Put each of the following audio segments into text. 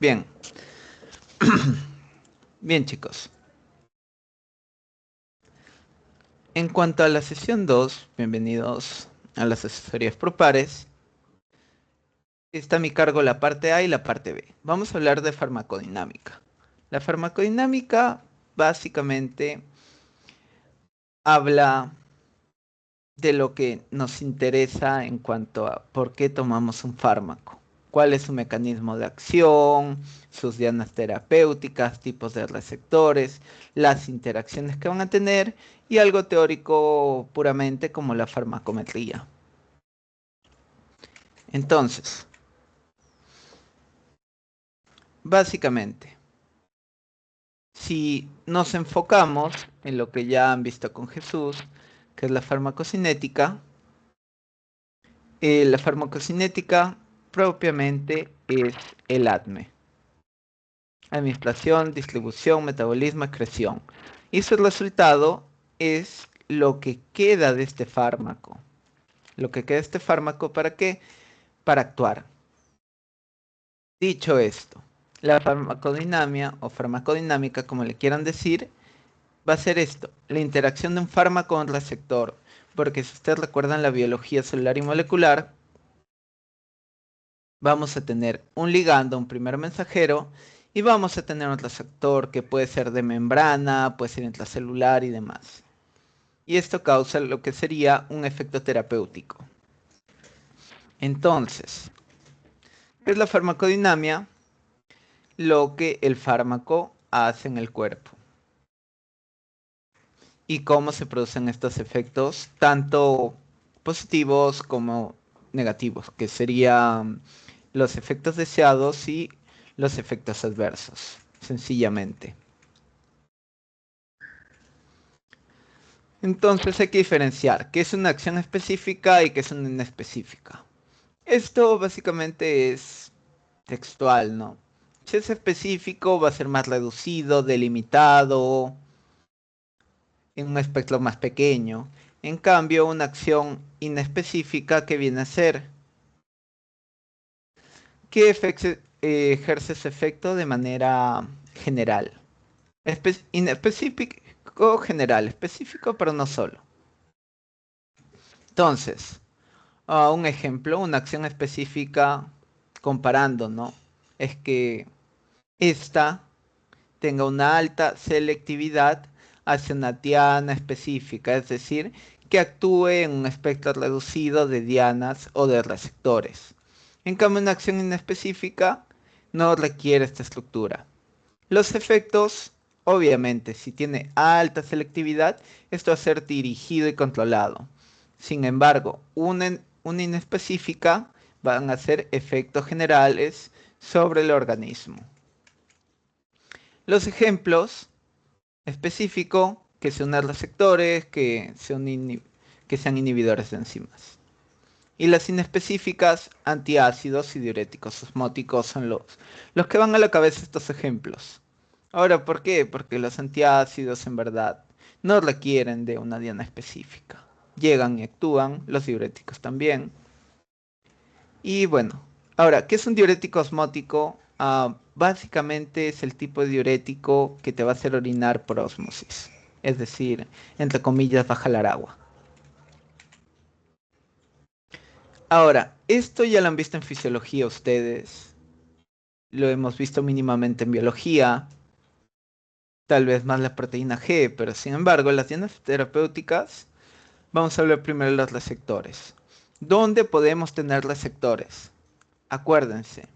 Bien, bien chicos. En cuanto a la sesión 2, bienvenidos a las asesorías por pares. Está a mi cargo la parte A y la parte B. Vamos a hablar de farmacodinámica. La farmacodinámica básicamente habla de lo que nos interesa en cuanto a por qué tomamos un fármaco, cuál es su mecanismo de acción, sus dianas terapéuticas, tipos de receptores, las interacciones que van a tener y algo teórico puramente como la farmacometría. Entonces, básicamente, si nos enfocamos en lo que ya han visto con Jesús, que es la farmacocinética propiamente es el ADME. Administración, distribución, metabolismo, excreción. Y su resultado es lo que queda de este fármaco. Lo que queda de este fármaco, ¿para qué? Para actuar. Dicho esto, la farmacodinamia o farmacodinámica, como le quieran decir, va a ser esto, la interacción de un fármaco con un receptor. Porque si ustedes recuerdan la biología celular y molecular, vamos a tener un ligando, un primer mensajero, y vamos a tener un receptor que puede ser de membrana, puede ser intracelular y demás. Y esto causa lo que sería un efecto terapéutico. Entonces, ¿qué es la farmacodinamia? Lo que el fármaco hace en el cuerpo. Y cómo se producen estos efectos, tanto positivos como negativos, que serían los efectos deseados y los efectos adversos, sencillamente. Entonces hay que diferenciar qué es una acción específica y qué es una inespecífica. Esto básicamente es textual, ¿no? Si es específico va a ser más reducido, delimitado, en un espectro más pequeño. En cambio, una acción inespecífica que viene a ser que ejerce ese efecto de manera general. Inespecífico general, específico pero no solo. Entonces, un ejemplo, una acción específica comparando, ¿no? Es que esta tenga una alta selectividad hacia una diana específica, es decir, que actúe en un espectro reducido de dianas o de receptores. En cambio, una acción inespecífica no requiere esta estructura. Los efectos, obviamente, si tiene alta selectividad, esto va a ser dirigido y controlado. Sin embargo, una inespecífica van a ser efectos generales sobre el organismo. Los ejemplos específicos, que sean receptores, que sean inhibidores de enzimas. Y las inespecíficas, antiácidos y diuréticos osmóticos son los que van a la cabeza estos ejemplos. Ahora, ¿por qué? Porque los antiácidos en verdad no requieren de una diana específica. Llegan y actúan, los diuréticos también. Y bueno, ahora, ¿qué es un diurético osmótico? Básicamente es el tipo de diurético que te va a hacer orinar por ósmosis. Es decir, entre comillas, va a jalar agua. Ahora, esto ya lo han visto en fisiología ustedes. Lo hemos visto mínimamente en biología. Tal vez más la proteína G, pero sin embargo, las dianas terapéuticas, vamos a hablar primero de los receptores. ¿Dónde podemos tener receptores? Acuérdense,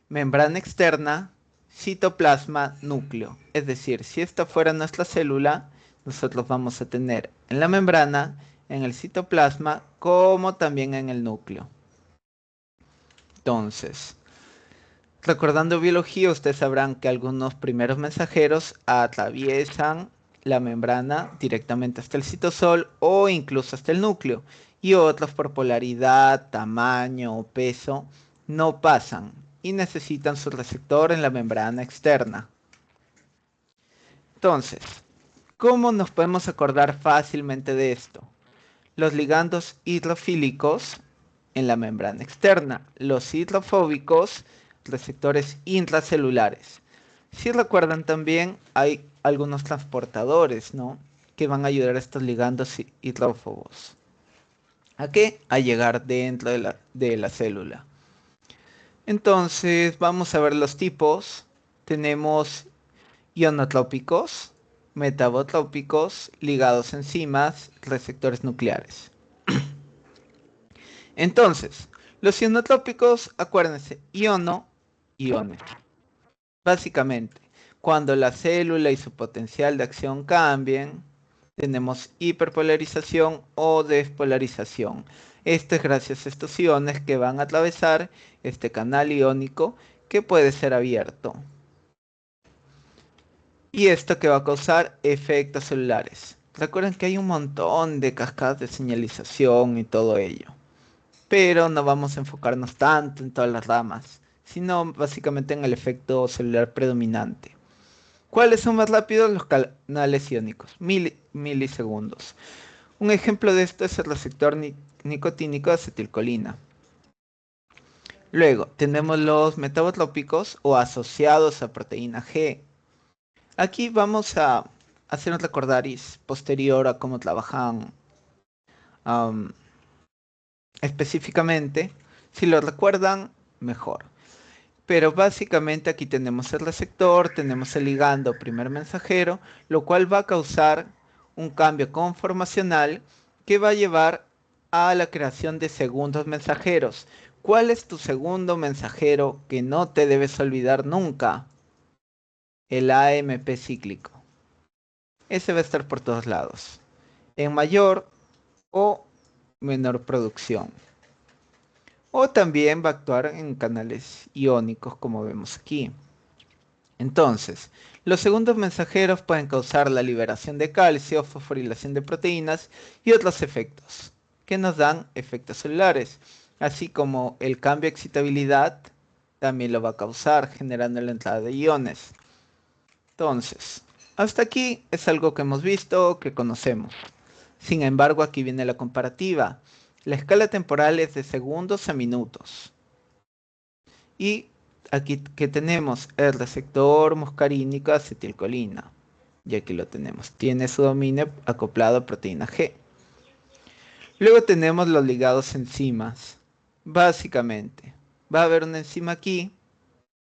membrana externa, citoplasma, núcleo. Es decir, si esta fuera nuestra célula, nosotros vamos a tener en la membrana, en el citoplasma, como también en el núcleo. Entonces, recordando biología, ustedes sabrán que algunos primeros mensajeros atraviesan la membrana directamente hasta el citosol o incluso hasta el núcleo. Y otros por polaridad, tamaño o peso no pasan y necesitan su receptor en la membrana externa. Entonces, ¿cómo nos podemos acordar fácilmente de esto? Los ligandos hidrofílicos en la membrana externa, los hidrofóbicos receptores intracelulares. Si recuerdan también hay algunos transportadores, ¿no? Que van a ayudar a estos ligandos hidrófobos. ¿A qué? A llegar dentro de la célula. Entonces vamos a ver los tipos. Tenemos ionotrópicos, metabotrópicos, ligados a enzimas, receptores nucleares. Entonces, los ionotrópicos, acuérdense, iones. Básicamente, cuando la célula y su potencial de acción cambien, tenemos hiperpolarización o despolarización. Esto es gracias a estos iones que van a atravesar este canal iónico que puede ser abierto. Y esto que va a causar efectos celulares. Recuerden que hay un montón de cascadas de señalización y todo ello. Pero no vamos a enfocarnos tanto en todas las ramas, sino básicamente en el efecto celular predominante. ¿Cuáles son más rápidos? Los canales iónicos, milisegundos. Un ejemplo de esto es el receptor nicotínico de acetilcolina. Luego tenemos los metabotrópicos o asociados a proteína G. Aquí vamos a hacer un recordaris posterior a cómo trabajan específicamente. Si lo recuerdan, mejor. Pero básicamente aquí tenemos el receptor, tenemos el ligando primer mensajero, lo cual va a causar un cambio conformacional que va a llevar a la creación de segundos mensajeros. ¿Cuál es tu segundo mensajero que no te debes olvidar nunca? El AMP cíclico. Ese va a estar por todos lados, en mayor o menor producción. O también va a actuar en canales iónicos como vemos aquí. Entonces, los segundos mensajeros pueden causar la liberación de calcio, fosforilación de proteínas y otros efectos que nos dan efectos celulares, así como el cambio de excitabilidad también lo va a causar generando la entrada de iones. Entonces, hasta aquí es algo que hemos visto, que conocemos. Sin embargo, aquí viene la comparativa. La escala temporal es de segundos a minutos. Y aquí que tenemos el receptor muscarínico acetilcolina. Y aquí lo tenemos. Tiene su dominio acoplado a proteína G. Luego tenemos los ligados enzimas. Básicamente, va a haber una enzima aquí,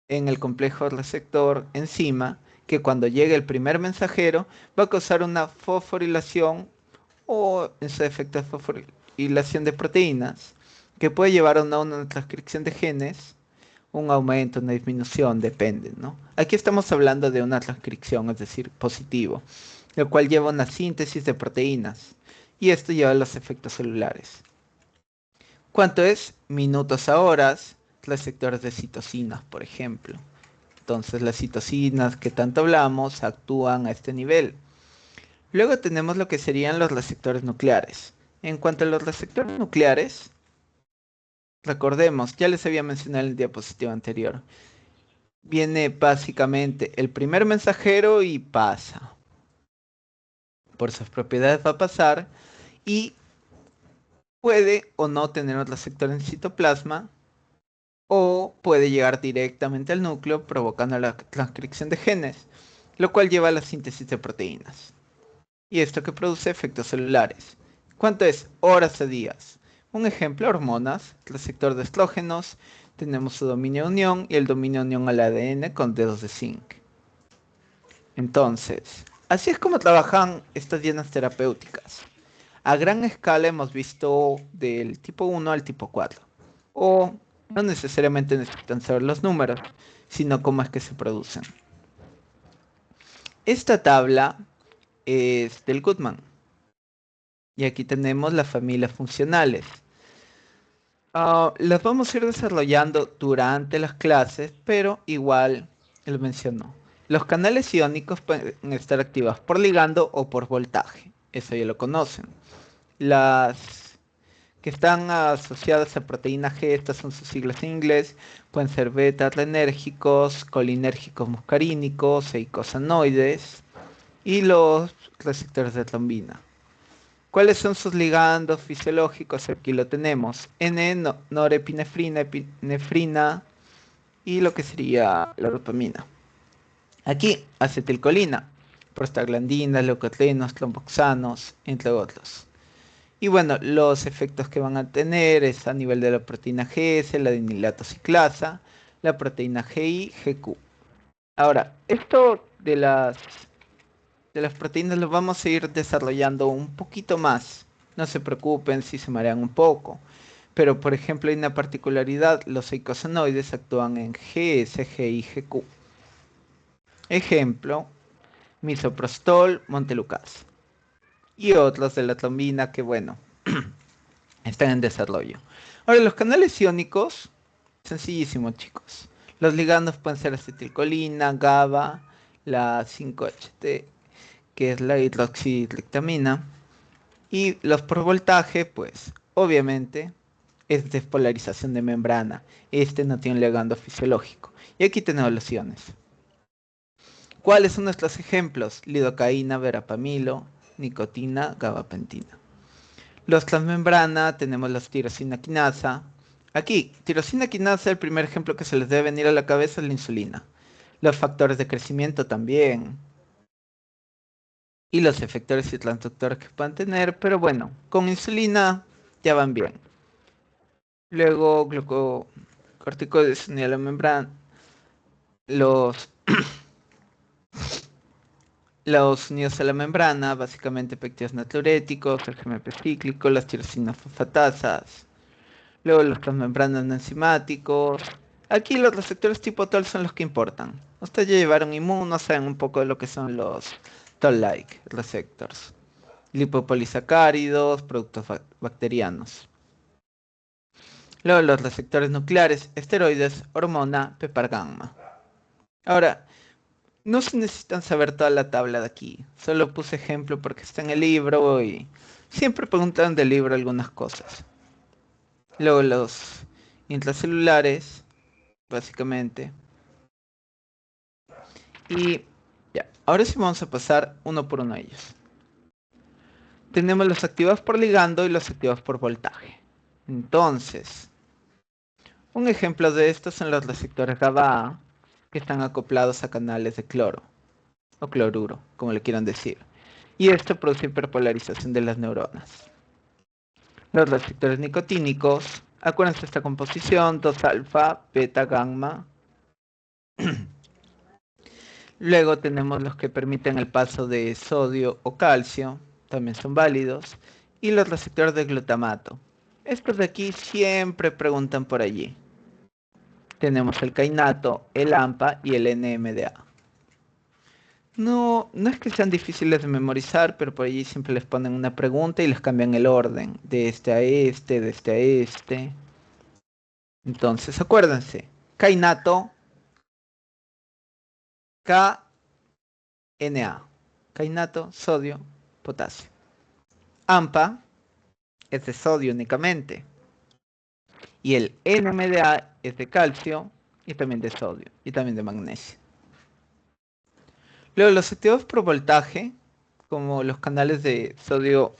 en el complejo receptor enzima, que cuando llegue el primer mensajero, va a causar una fosforilación o en su efecto fosforilación de proteínas, que puede llevar a una transcripción de genes, un aumento, una disminución, depende, ¿no? Aquí estamos hablando de una transcripción, es decir, positivo, lo cual lleva a una síntesis de proteínas, y esto lleva a los efectos celulares. ¿Cuánto es? Minutos a horas, receptores de citocinas, por ejemplo. Entonces las citocinas que tanto hablamos actúan a este nivel. Luego tenemos lo que serían los receptores nucleares. En cuanto a los receptores nucleares, recordemos, ya les había mencionado en el diapositivo anterior. Viene básicamente el primer mensajero y pasa. Por sus propiedades va a pasar y puede o no tener un receptor en citoplasma o puede llegar directamente al núcleo provocando la transcripción de genes, lo cual lleva a la síntesis de proteínas. Y esto que produce efectos celulares. ¿Cuánto es? Horas a días. Un ejemplo, hormonas, receptor de estrógenos, tenemos su dominio de unión y el dominio de unión al ADN con dedos de zinc. Entonces, así es como trabajan estas llenas terapéuticas. A gran escala hemos visto del tipo 1 al tipo 4. O no necesariamente necesitan saber los números, sino cómo es que se producen. Esta tabla es del Goodman. Y aquí tenemos las familias funcionales. Las vamos a ir desarrollando durante las clases, pero igual lo mencionó. Los canales iónicos pueden estar activados por ligando o por voltaje. Eso ya lo conocen. Las que están asociadas a proteína G, estas son sus siglas en inglés, pueden ser beta-adrenérgicos, colinérgicos muscarínicos, eicosanoides y los receptores de trombina. ¿Cuáles son sus ligandos fisiológicos? Aquí lo tenemos. Norepinefrina, epinefrina, y lo que sería la dopamina. Aquí, acetilcolina, prostaglandinas, leucotrienos, tromboxanos, entre otros. Y bueno, los efectos que van a tener es a nivel de la proteína GS, la dinilato ciclasa, la proteína GI, GQ. Ahora, esto de las proteínas lo vamos a ir desarrollando un poquito más. No se preocupen si se marean un poco. Pero, por ejemplo, hay una particularidad, los eicosanoides actúan en GS, GI, GQ. Ejemplo, misoprostol, montelukast. Y otros de la trombina que, bueno, están en desarrollo. Ahora, los canales iónicos, sencillísimo, chicos. Los ligandos pueden ser acetilcolina, GABA, la 5-HT, que es la hidroxirictamina. Y los por voltaje, pues, obviamente, es despolarización de membrana. Este no tiene un ligando fisiológico. Y aquí tenemos los iones. ¿Cuáles son nuestros ejemplos? Lidocaína, verapamilo, nicotina, gabapentina. Los transmembrana tenemos la tirosina quinasa. Aquí, tirosina quinasa, el primer ejemplo que se les debe venir a la cabeza es la insulina. Los factores de crecimiento también. Y los efectores y transductores que puedan tener, pero bueno, con insulina ya van bien. Luego, glucocorticoides unidos a la membrana. Los, los unidos a la membrana, básicamente péptidos natriuréticos, el GMP cíclico, las tirosinas fosfatasas. Luego los transmembranas no enzimáticos. Aquí los receptores tipo TOL son los que importan. Ustedes ya llevaron inmuno, saben un poco de lo que son los TOL-like receptors. Lipopolisacáridos, productos bacterianos. Luego los receptores nucleares, esteroides, hormona, PPAR-gamma. Ahora, no se necesitan saber toda la tabla de aquí. Solo puse ejemplo porque está en el libro y siempre preguntan del libro algunas cosas. Luego los intracelulares, básicamente. Y ya, ahora sí vamos a pasar uno por uno de ellos. Tenemos los activados por ligando y los activados por voltaje. Entonces, un ejemplo de estos son los receptores GABA que están acoplados a canales de cloro o cloruro, como le quieran decir. Y esto produce hiperpolarización de las neuronas. Los receptores nicotínicos, acuérdense de esta composición, 2-alfa, beta, gamma. Luego tenemos los que permiten el paso de sodio o calcio, también son válidos. Y los receptores de glutamato. Estos de aquí siempre preguntan por allí. Tenemos el kainato, el AMPA y el NMDA. No, no es que sean difíciles de memorizar, pero por allí siempre les ponen una pregunta y les cambian el orden, de este a este, de este a este. Entonces, acuérdense, kainato, KNA, kainato, sodio, potasio. AMPA es de sodio únicamente. Y el NMDA es de calcio y también de sodio y también de magnesio. Luego los activos por voltaje, como los canales de sodio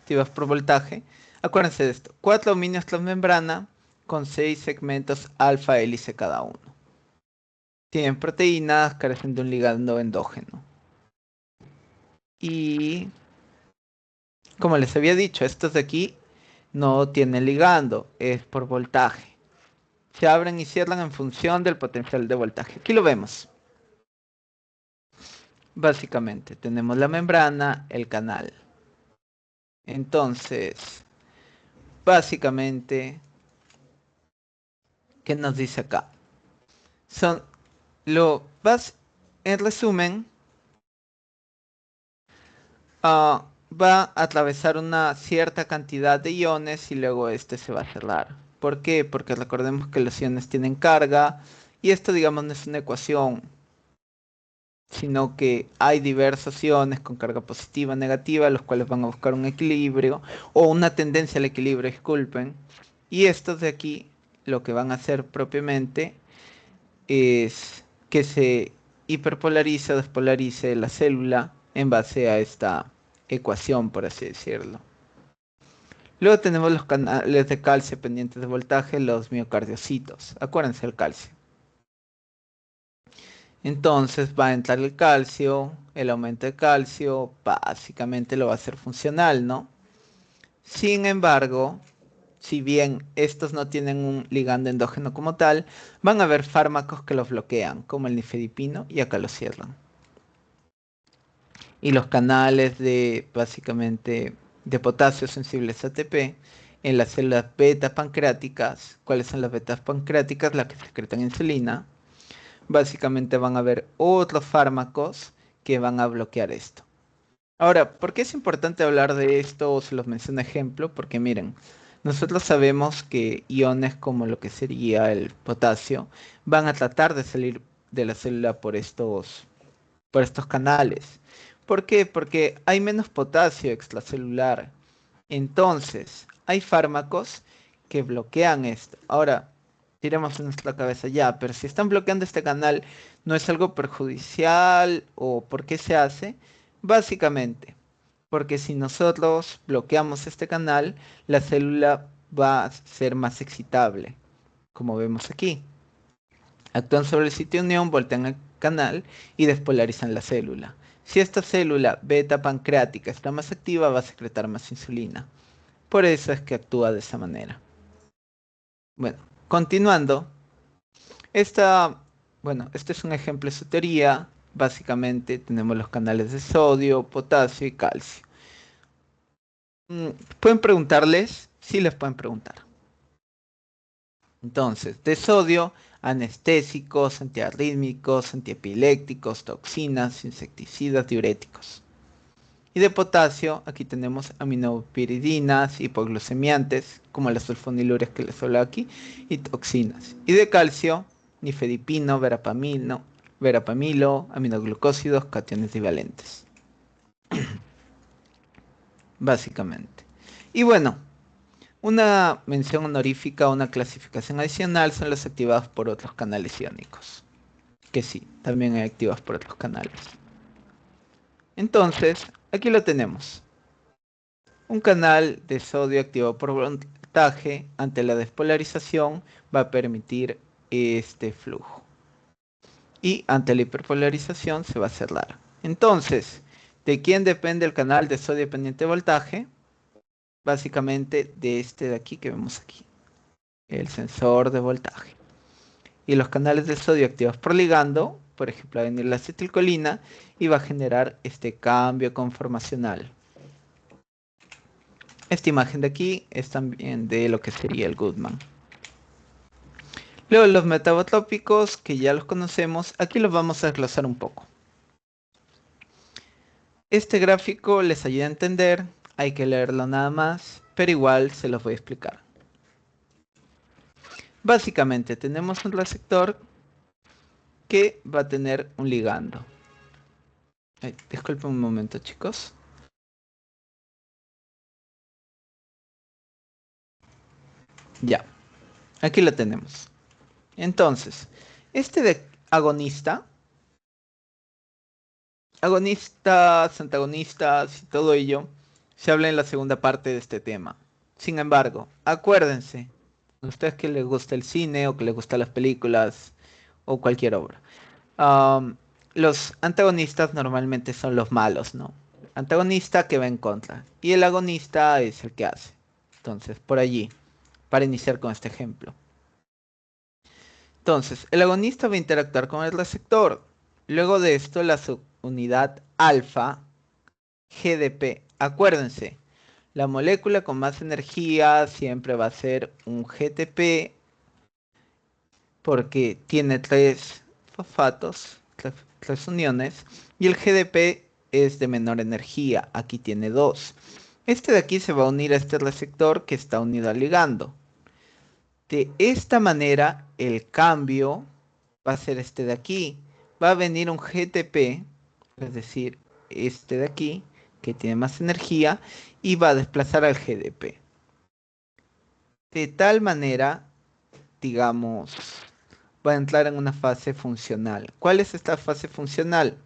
activos por voltaje, acuérdense de esto, 4 dominios transmembrana con 6 segmentos alfa hélice cada uno. Tienen proteínas, carecen de un ligando endógeno. Y como les había dicho, estos de aquí no tienen ligando, es por voltaje. Se abren y cierran en función del potencial de voltaje. Aquí lo vemos. Básicamente, tenemos la membrana, el canal. Entonces, básicamente, ¿qué nos dice acá? Son en resumen, va a atravesar una cierta cantidad de iones y luego este se va a cerrar. ¿Por qué? Porque recordemos que los iones tienen carga y esto, digamos, no es una ecuación, sino que hay diversos iones con carga positiva, negativa, los cuales van a buscar un equilibrio o una tendencia al equilibrio, disculpen. Y estos de aquí lo que van a hacer propiamente es que se hiperpolarice o despolarice la célula en base a esta ecuación, por así decirlo. Luego tenemos los canales de calcio pendientes de voltaje, los miocardiocitos. Acuérdense del calcio. Entonces va a entrar el calcio, el aumento de calcio básicamente lo va a hacer funcional, ¿no? Sin embargo, si bien estos no tienen un ligando endógeno como tal, van a haber fármacos que los bloquean, como el nifedipino, y acá lo cierran. Y los canales de, básicamente, de potasio sensibles a ATP en las células beta pancreáticas. ¿Cuáles son las betas pancreáticas? Las que secretan insulina. Básicamente van a haber otros fármacos que van a bloquear esto. Ahora, ¿por qué es importante hablar de esto? O se los menciono ejemplo, porque miren, nosotros sabemos que iones como lo que sería el potasio van a tratar de salir de la célula por estos canales. ¿Por qué? Porque hay menos potasio extracelular. Entonces, hay fármacos que bloquean esto. Ahora, tiremos en nuestra cabeza ya, pero si están bloqueando este canal, ¿no es algo perjudicial o por qué se hace? Básicamente, porque si nosotros bloqueamos este canal, la célula va a ser más excitable, como vemos aquí. Actúan sobre el sitio de unión, voltean el canal y despolarizan la célula. Si esta célula beta pancreática está más activa, va a secretar más insulina. Por eso es que actúa de esa manera. Bueno, continuando. Esta, este es un ejemplo de su teoría. Básicamente tenemos los canales de sodio, potasio y calcio. ¿Pueden preguntarles? Sí les pueden preguntar. Entonces, de sodio, anestésicos, antiarrítmicos, antiepilépticos, toxinas, insecticidas, diuréticos. Y de potasio, aquí tenemos aminopiridinas, hipoglucemiantes, como las sulfonilurias que les hablo aquí, y toxinas. Y de calcio, nifedipino, verapamilo, aminoglucósidos, cationes divalentes. Básicamente. Y bueno, una mención honorífica o una clasificación adicional son los activados por otros canales iónicos. Que sí, también hay activados por otros canales. Entonces, aquí lo tenemos. Un canal de sodio activado por voltaje ante la despolarización va a permitir este flujo. Y ante la hiperpolarización se va a cerrar. Entonces, ¿de quién depende el canal de sodio dependiente de voltaje? Básicamente de este de aquí que vemos aquí, el sensor de voltaje. Y los canales de sodio activados por ligando, por ejemplo, va a venir la acetilcolina y va a generar este cambio conformacional. Esta imagen de aquí es también de lo que sería el Goodman. Luego los metabotrópicos, que ya los conocemos, aquí los vamos a desglosar un poco. Este gráfico les ayuda a entender, hay que leerlo nada más, pero igual se los voy a explicar. Básicamente tenemos un receptor que va a tener un ligando. Disculpen un momento, chicos. Ya, aquí lo tenemos. Entonces, este de agonistas, antagonistas y todo ello, se habla en la segunda parte de este tema. Sin embargo, acuérdense, a ustedes que les gusta el cine o que les gustan las películas o cualquier obra, um, los antagonistas normalmente son los malos, ¿no? Antagonista que va en contra y el agonista es el que hace. Entonces, por allí, para iniciar con este ejemplo. Entonces, el agonista va a interactuar con el receptor. Luego de esto, la subunidad alfa, GDP. Acuérdense, la molécula con más energía siempre va a ser un GTP porque tiene tres fosfatos, tres uniones, y el GDP es de menor energía. Aquí tiene dos. Este de aquí se va a unir a este receptor que está unido al ligando. De esta manera, el cambio va a ser este de aquí. Va a venir un GTP, es decir, este de aquí, que tiene más energía, y va a desplazar al GDP. De tal manera, digamos, va a entrar en una fase funcional. ¿Cuál es esta fase funcional?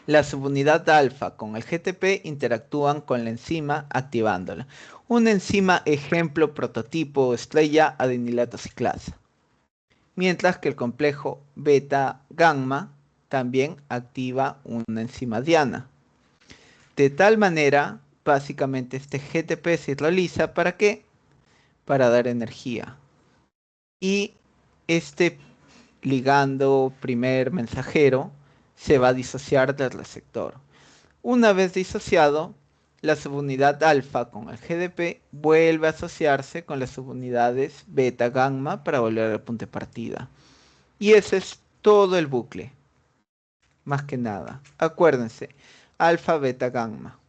La subunidad alfa con el GTP interactúan con la enzima activándola. Una enzima ejemplo, prototipo, estrella, adenilato ciclasa. mientras que el complejo beta-gamma también activa una enzima diana. De tal manera, básicamente este GTP se realiza ¿para qué? Para dar energía. Y este ligando primer mensajero se va a disociar del receptor. Una vez disociado, la subunidad alfa con el GDP vuelve a asociarse con las subunidades beta gamma para volver al punto de partida. Y ese es todo el bucle. Más que nada. Acuérdense, alfa, beta, gamma.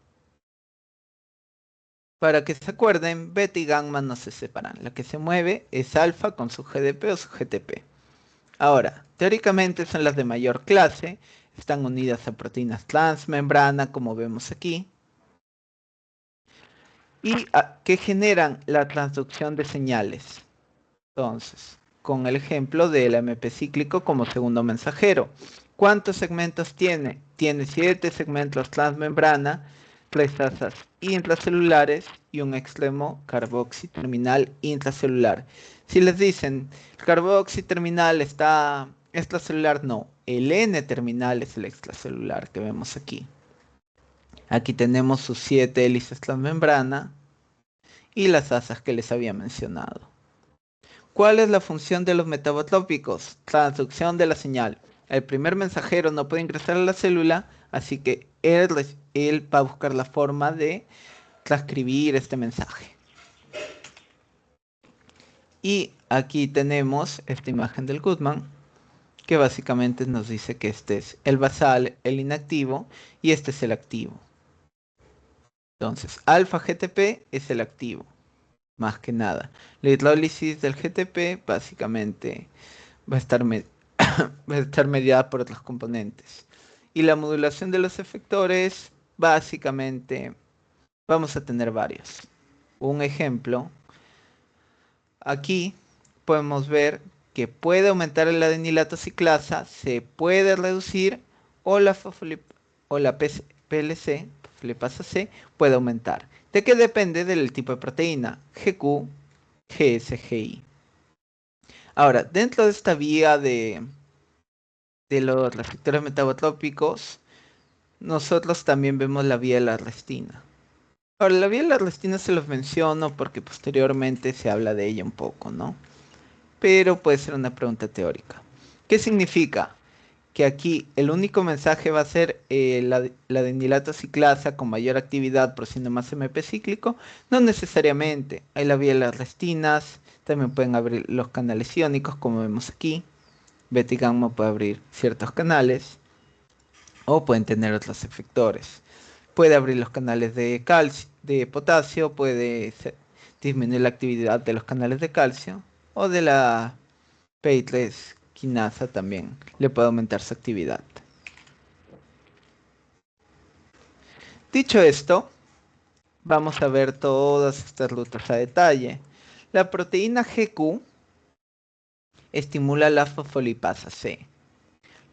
Para que se acuerden, beta y gamma no se separan. La que se mueve es alfa con su GDP o su GTP. Ahora, teóricamente son las de mayor clase. Están unidas a proteínas transmembrana, como vemos aquí. Y que generan la transducción de señales. Entonces, con el ejemplo del MP cíclico como segundo mensajero. ¿Cuántos segmentos tiene? Tiene 7 segmentos transmembrana, 3 asas intracelulares y un extremo carboxiterminal intracelular. Si les dicen, el carboxiterminal está extracelular, no. El N-terminal es el extracelular que vemos aquí. Aquí tenemos sus 7 hélices transmembrana y las asas que les había mencionado. ¿Cuál es la función de los metabotrópicos? Transducción de la señal. El primer mensajero no puede ingresar a la célula, así que él va a buscar la forma de transcribir este mensaje. Y aquí tenemos esta imagen del Goodman, que básicamente nos dice que este es el basal, el inactivo, y este es el activo. Entonces, alfa GTP es el activo, más que nada. La hidrólisis del GTP básicamente va a estar, va a estar mediada por otros componentes. Y la modulación de los efectores, básicamente, vamos a tener varios. Un ejemplo, aquí podemos ver que puede aumentar la adenilato ciclasa, se puede reducir o la, PLC, fosfolipasa C, puede aumentar. ¿De qué depende? Del tipo de proteína, GQ, GS, GI. Ahora, dentro de esta vía de los receptores metabotrópicos, nosotros también vemos la vía de la restina. Ahora, la vía de la restina se los menciono porque posteriormente se habla de ella un poco, ¿no? Pero puede ser una pregunta teórica. ¿Qué significa? Que aquí el único mensaje va a ser la adenilato ciclasa con mayor actividad produciendo más MP cíclico. No necesariamente. Hay la vía de las restinas, también pueden abrir los canales iónicos como vemos aquí. Beta y gamma puede abrir ciertos canales o pueden tener otros efectores. Puede abrir los canales de calcio, de potasio, puede disminuir la actividad de los canales de calcio o de la PI3 quinasa también le puede aumentar su actividad. Dicho esto, vamos a ver todas estas rutas a detalle. La proteína GQ estimula la fosfolipasa C.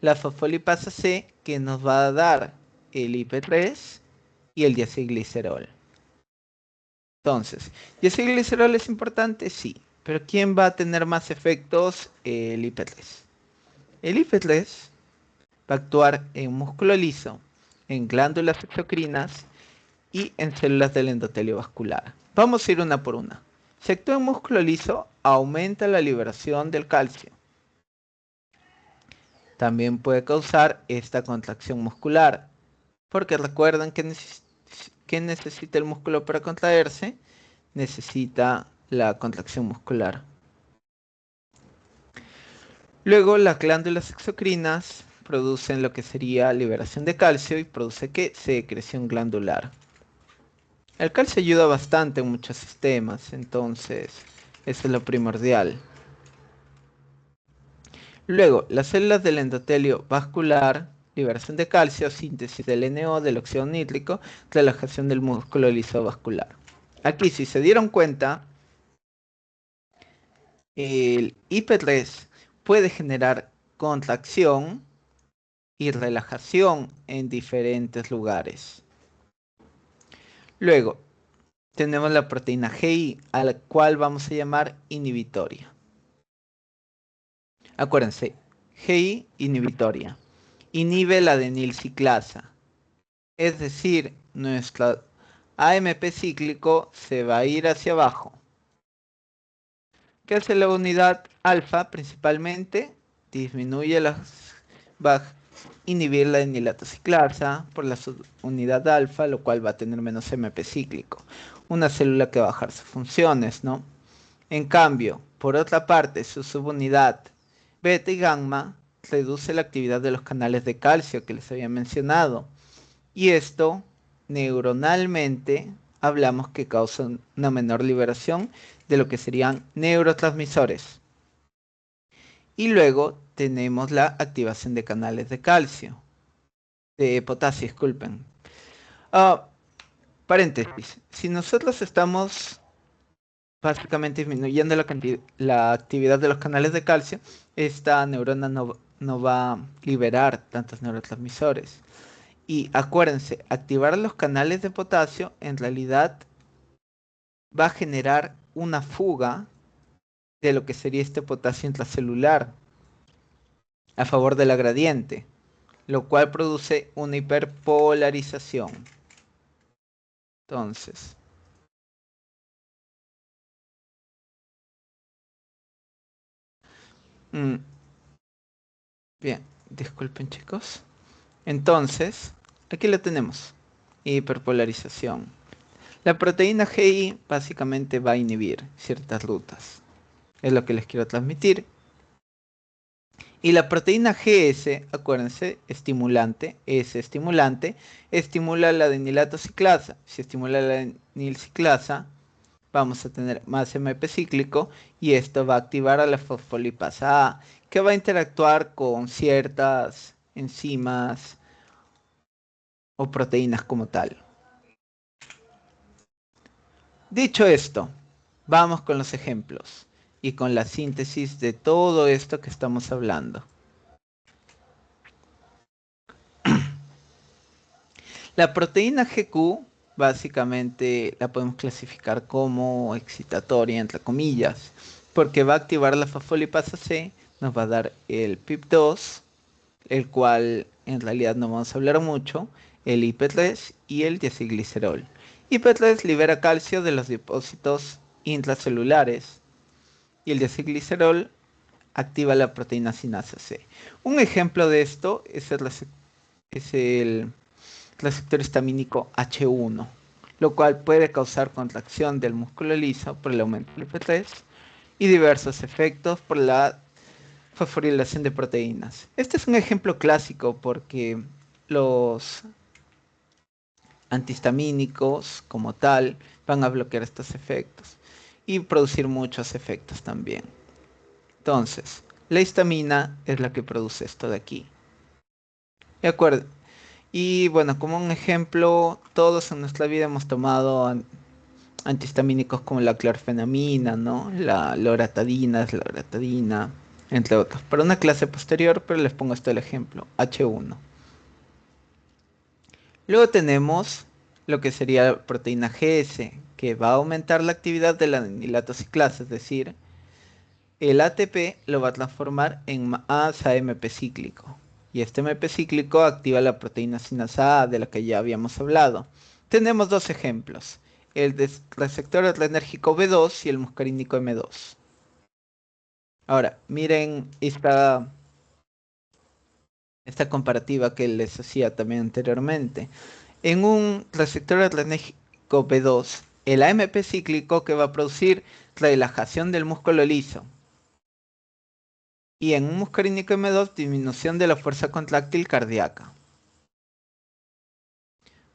La fosfolipasa C que nos va a dar el IP3 y el diacilglicerol. Entonces, diacilglicerol es importante, sí, pero ¿quién va a tener más efectos? El IP3. El IP3 va a actuar en músculo liso, en glándulas exocrinas y en células del endotelio vascular. Vamos a ir una por una. Si actúa en músculo liso, aumenta la liberación del calcio. También puede causar esta contracción muscular, porque recuerdan que, necesita el músculo para contraerse, necesita la contracción muscular. Luego las glándulas exocrinas producen lo que sería liberación de calcio y produce ¿qué? Secreción glandular. El calcio ayuda bastante en muchos sistemas, entonces eso es lo primordial. Luego, las células del endotelio vascular, liberación de calcio, síntesis del NO, del óxido nítrico, relajación del músculo liso vascular. Aquí, si se dieron cuenta, el IP3 puede generar contracción y relajación en diferentes lugares. Luego, tenemos la proteína GI, a la cual vamos a llamar inhibitoria. Acuérdense, GI inhibitoria. Inhibe la adenilciclasa. Es decir, nuestro AMP cíclico se va a ir hacia abajo. ¿Qué hace la unidad alfa principalmente? Disminuye va a inhibir la enilatociclasa por la subunidad alfa, lo cual va a tener menos MP cíclico. Una célula que va a bajar sus funciones, ¿no? En cambio, por otra parte, su subunidad beta y gamma reduce la actividad de los canales de calcio que les había mencionado. Y esto, neuronalmente, hablamos que causa una menor liberación de lo que serían neurotransmisores. Y luego tenemos la activación de canales de calcio, de potasio, disculpen. Paréntesis, si nosotros estamos básicamente disminuyendo la actividad de los canales de calcio, esta neurona no va a liberar tantos neurotransmisores. Y acuérdense, activar los canales de potasio en realidad va a generar una fuga de lo que sería este potasio intracelular a favor de la gradiente, lo cual produce una hiperpolarización. Entonces, bien, disculpen chicos. Entonces, aquí lo tenemos, hiperpolarización. La proteína GI básicamente va a inhibir ciertas rutas. Es lo que les quiero transmitir. Y la proteína GS, acuérdense, estimulante, estimula la adenilato:ciclasa. Si estimula la adenilciclasa, vamos a tener más MP cíclico y esto va a activar a la fosfolipasa A, que va a interactuar con ciertas enzimas o proteínas como tal. Dicho esto, vamos con los ejemplos y con la síntesis de todo esto que estamos hablando. La proteína GQ básicamente la podemos clasificar como excitatoria, entre comillas, porque va a activar la fosfolipasa C, nos va a dar el PIP2, el cual en realidad no vamos a hablar mucho, el IP3 y el diacilglicerol. IP3 libera calcio de los depósitos intracelulares y el diacilglicerol activa la proteína sinasa C. Un ejemplo de esto es el receptor histamínico H1, lo cual puede causar contracción del músculo liso por el aumento del IP3 y diversos efectos por la fosforilación de proteínas. Este es un ejemplo clásico porque los antihistamínicos como tal van a bloquear estos efectos y producir muchos efectos también. Entonces, la histamina es la que produce esto de aquí. De acuerdo. Y bueno, como un ejemplo, todos en nuestra vida hemos tomado antihistamínicos como la clorfenamina, ¿no? La loratadina, entre otros. Para una clase posterior, pero les pongo esto el ejemplo, H1. Luego tenemos lo que sería la proteína GS, que va a aumentar la actividad de la anilatociclasa, es decir, el ATP lo va a transformar en más AMP cíclico. Y este MP cíclico activa la proteína sinasa A de la que ya habíamos hablado. Tenemos dos ejemplos, el receptor adrenérgico B2 y el muscarínico M2. Ahora, miren esta comparativa que les hacía también anteriormente. En un receptor adrenérgico B2, el AMP cíclico que va a producir relajación del músculo liso. Y en un muscarínico M2, disminución de la fuerza contráctil cardíaca.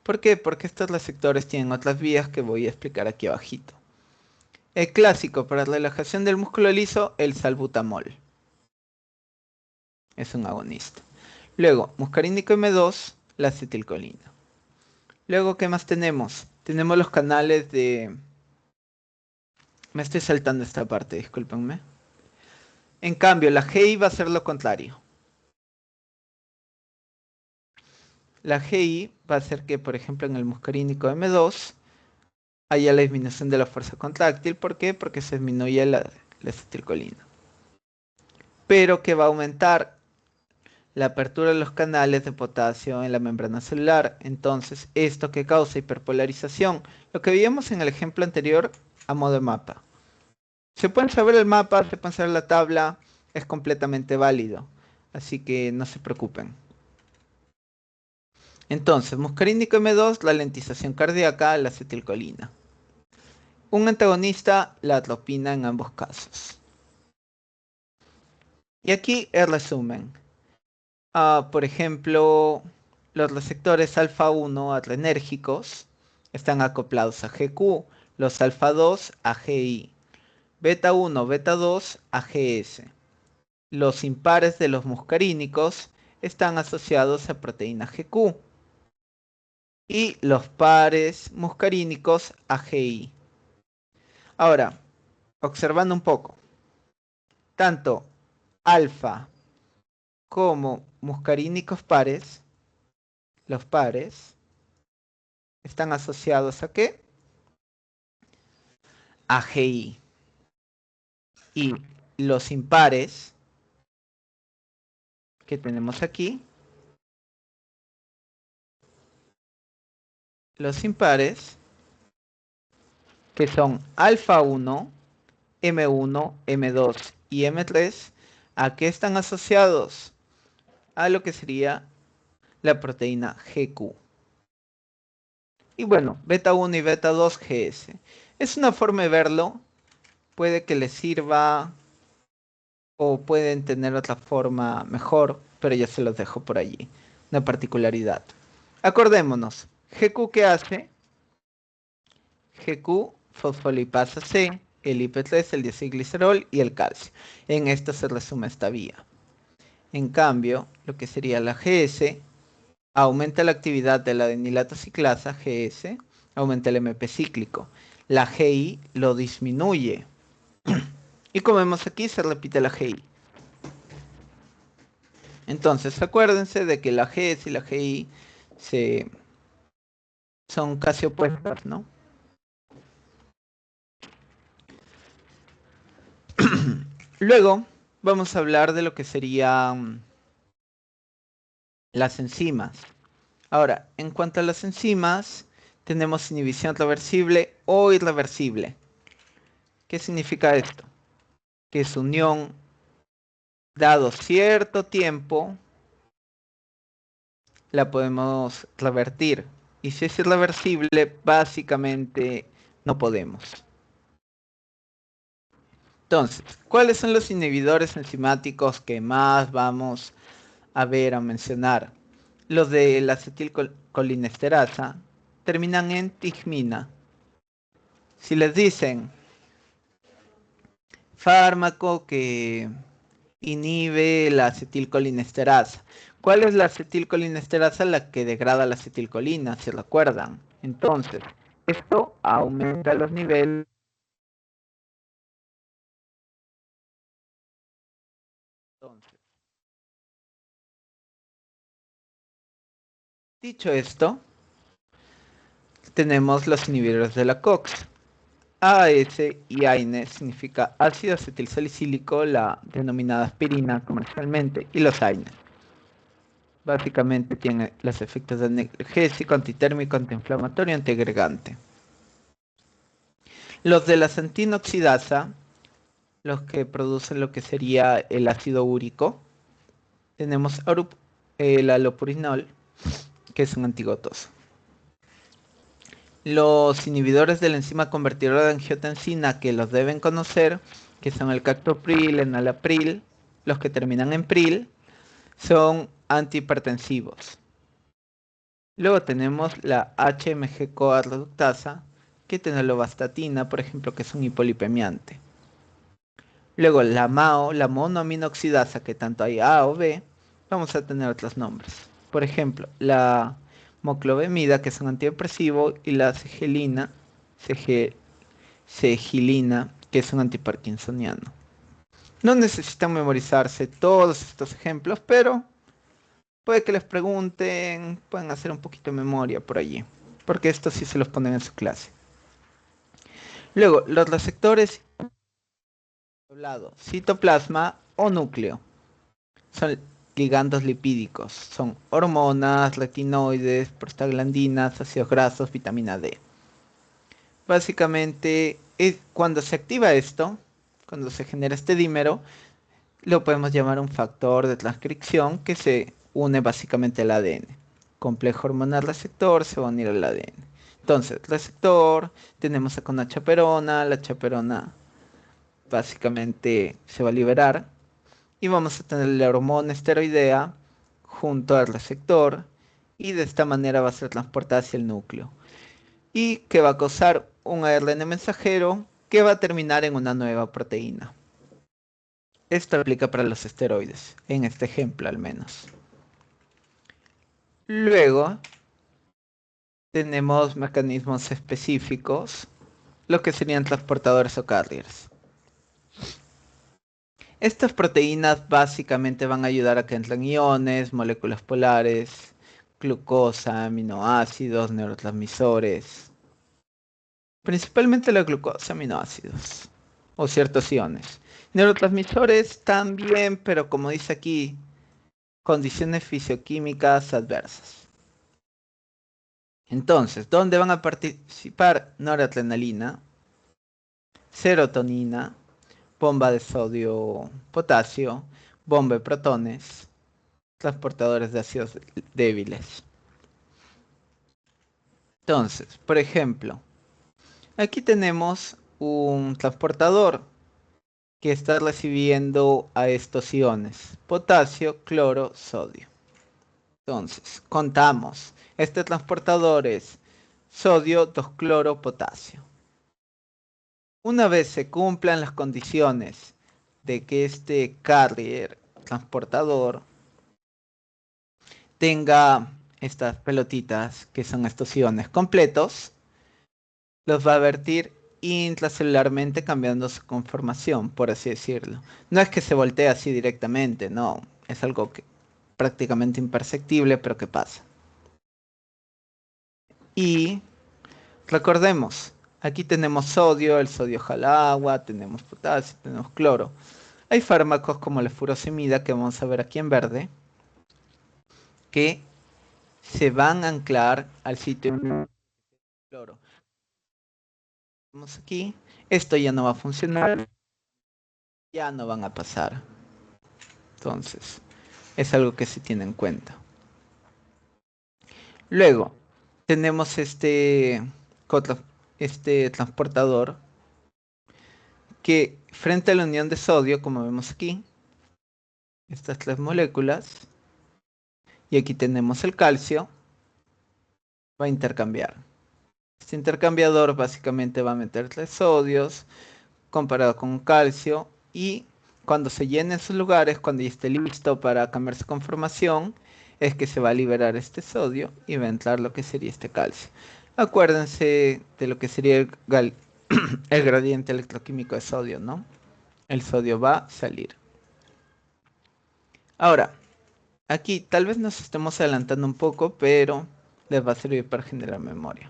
¿Por qué? Porque estos receptores tienen otras vías que voy a explicar aquí abajito. El clásico para relajación del músculo liso, el salbutamol. Es un agonista. Luego, muscarínico M2, la acetilcolina. Luego, ¿qué más tenemos? Tenemos los canales de... Me estoy saltando esta parte, discúlpenme. En cambio, la GI va a ser lo contrario. La GI va a hacer que, por ejemplo, en el muscarínico M2 haya la disminución de la fuerza contráctil. ¿Por qué? Porque se disminuye la acetilcolina. pero que va a aumentar la apertura de los canales de potasio en la membrana celular. Entonces, esto que causa hiperpolarización, lo que vimos en el ejemplo anterior a modo de mapa. Se pueden saber el mapa, se pueden saber la tabla, es completamente válido. Así que no se preocupen. Entonces, muscarínico M2, la lentización cardíaca, la acetilcolina. Un antagonista, la atropina en ambos casos. Y aquí el resumen. Por ejemplo, los receptores alfa 1 adrenérgicos están acoplados a GQ, los alfa 2 a GI, beta 1, beta 2 a GS. Los impares de los muscarínicos están asociados a proteína GQ y los pares muscarínicos a GI. Ahora, observando un poco, tanto alfa como muscarínicos pares, los pares, están asociados ¿a qué? A GI. Y los impares que tenemos aquí, los impares que son alfa 1, M1, M2 y M3, ¿a qué están asociados? A lo que sería la proteína GQ. Y bueno, beta 1 y beta 2 GS. Es una forma de verlo, puede que les sirva o pueden tener otra forma mejor, pero ya se los dejo por allí. Una particularidad. Acordémonos, GQ ¿qué hace? GQ fosfolipasa C, el IP3, el diacilglicerol y el calcio. En esto se resume esta vía. En cambio, lo que sería la GS aumenta la actividad de la adenilato ciclasa, GS, aumenta el MP cíclico. La GI lo disminuye. Y como vemos aquí, se repite la GI. Entonces, acuérdense de que la GS y la GI son casi opuestas, ¿no? Luego, vamos a hablar de lo que serían las enzimas. Ahora, en cuanto a las enzimas, tenemos inhibición reversible o irreversible. ¿Qué significa esto? Que su unión, dado cierto tiempo, la podemos revertir. Y si es irreversible, básicamente no podemos. Entonces, ¿cuáles son los inhibidores enzimáticos que más vamos a ver, a mencionar? Los de la acetilcolinesterasa terminan en tigmina. Si les dicen fármaco que inhibe la acetilcolinesterasa, ¿cuál es la acetilcolinesterasa? La que degrada la acetilcolina, ¿se recuerdan? Entonces, esto aumenta los niveles. Entonces, dicho esto, tenemos los inhibidores de la COX. AS y AINE significa ácido acetilsalicílico, la denominada aspirina comercialmente, y los AINE. Básicamente tiene los efectos de analgésico, antitérmico, antiinflamatorio, antiagregante. Los de la santina oxidasa, los que producen lo que sería el ácido úrico, tenemos el alopurinol, que es un antigotoso. Los inhibidores de la enzima convertidora de angiotensina que los deben conocer, que son el captopril, enalapril, los que terminan en pril, son antihipertensivos. Luego tenemos la HMG-CoA reductasa, que tiene la lovastatina, por ejemplo, que es un hipolipemiante. Luego la MAO, la monoaminoxidasa, que tanto hay A o B, vamos a tener otros nombres. Por ejemplo, la moclobemida, que es un antidepresivo, y la segilina, que es un antiparkinsoniano. No necesitan memorizarse todos estos ejemplos, pero puede que les pregunten, pueden hacer un poquito de memoria por allí, porque estos sí se los ponen en su clase. Luego, los receptores Hablado, citoplasma o núcleo. Son ligandos lipídicos, son hormonas, retinoides, prostaglandinas, ácidos grasos, vitamina D. Básicamente, cuando se activa esto, cuando se genera este dímero, lo podemos llamar un factor de transcripción que se une básicamente al ADN. Complejo hormonal receptor se va a unir al ADN. Entonces, receptor, tenemos acá una chaperona, la chaperona básicamente se va a liberar y vamos a tener la hormona esteroidea junto al receptor y de esta manera va a ser transportada hacia el núcleo y que va a causar un ARN mensajero que va a terminar en una nueva proteína. Esto aplica para los esteroides, en este ejemplo al menos. Luego tenemos mecanismos específicos, lo que serían transportadores o carriers. Estas proteínas básicamente van a ayudar a que entren iones, moléculas polares, glucosa, aminoácidos, neurotransmisores. Principalmente la glucosa, aminoácidos o ciertos iones. Neurotransmisores también, pero como dice aquí, condiciones fisioquímicas adversas. Entonces, ¿dónde van a participar noradrenalina, serotonina, bomba de sodio-potasio, bomba de protones, transportadores de ácidos débiles? Entonces, por ejemplo, aquí tenemos un transportador que está recibiendo a estos iones, potasio, cloro, sodio. Entonces, contamos. Este transportador es sodio, 2-cloro, potasio. Una vez se cumplan las condiciones de que este carrier transportador tenga estas pelotitas, que son estos iones completos, los va a vertir intracelularmente cambiando su conformación, por así decirlo. No es que se voltee así directamente, no. Es algo que prácticamente imperceptible, pero que pasa. Y recordemos, aquí tenemos sodio, el sodio jala agua, tenemos potasio, tenemos cloro. Hay fármacos como la furosemida, que vamos a ver aquí en verde, que se van a anclar al sitio de cloro. Vamos aquí, esto ya no va a funcionar, ya no van a pasar. Entonces, es algo que se tiene en cuenta. Luego, tenemos este transportador que frente a la unión de sodio, como vemos aquí, estas tres moléculas, y aquí tenemos el calcio, va a intercambiar. Este intercambiador básicamente va a meter tres sodios comparado con calcio y cuando se llenen sus lugares, cuando ya esté listo para cambiar su conformación, es que se va a liberar este sodio y va a entrar lo que sería este calcio. Acuérdense de lo que sería el gradiente electroquímico de sodio, ¿no? El sodio va a salir. Ahora, aquí tal vez nos estemos adelantando un poco, pero les va a servir para generar memoria.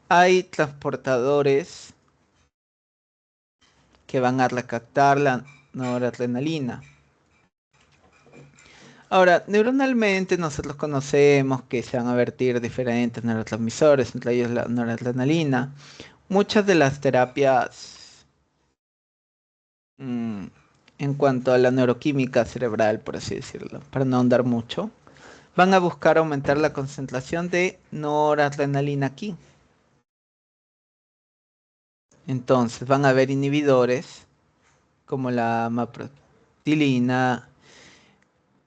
Hay transportadores que van a recaptar la noradrenalina. Ahora, neuronalmente nosotros conocemos que se van a vertir diferentes neurotransmisores, entre ellos la noradrenalina. Muchas de las terapias en cuanto a la neuroquímica cerebral, por así decirlo, para no ahondar mucho, van a buscar aumentar la concentración de noradrenalina aquí. Entonces van a haber inhibidores como la maprotilina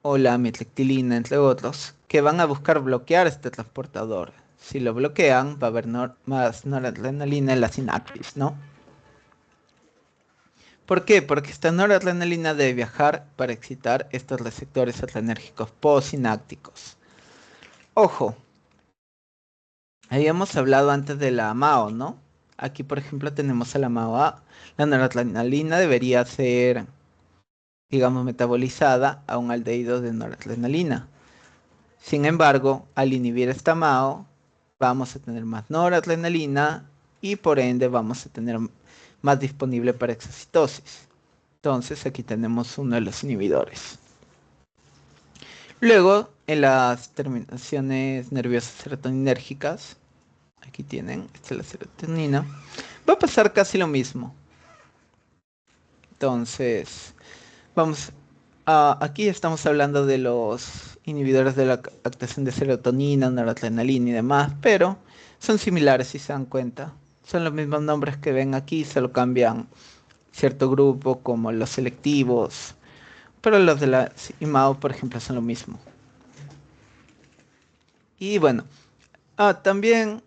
o la amitriptilina, entre otros, que van a buscar bloquear este transportador. Si lo bloquean, va a haber más noradrenalina en la sinapsis, ¿no? ¿Por qué? Porque esta noradrenalina debe viajar para excitar estos receptores adrenérgicos postsinápticos. Ojo, habíamos hablado antes de la MAO, ¿no? Aquí, por ejemplo, tenemos a la MAO-A. La noradrenalina debería ser, digamos, metabolizada a un aldehído de noradrenalina. Sin embargo, al inhibir esta MAO, vamos a tener más noradrenalina y por ende vamos a tener más disponible para exocitosis. Entonces aquí tenemos uno de los inhibidores. Luego, en las terminaciones nerviosas serotoninérgicas, aquí tienen, esta es la serotonina, va a pasar casi lo mismo. Entonces, vamos aquí estamos hablando de los inhibidores de la actuación de serotonina, noradrenalina y demás, pero son similares si se dan cuenta. Son los mismos nombres que ven aquí, solo cambian cierto grupo como los selectivos, pero los de la IMAO, por ejemplo, son lo mismo. Y bueno, también,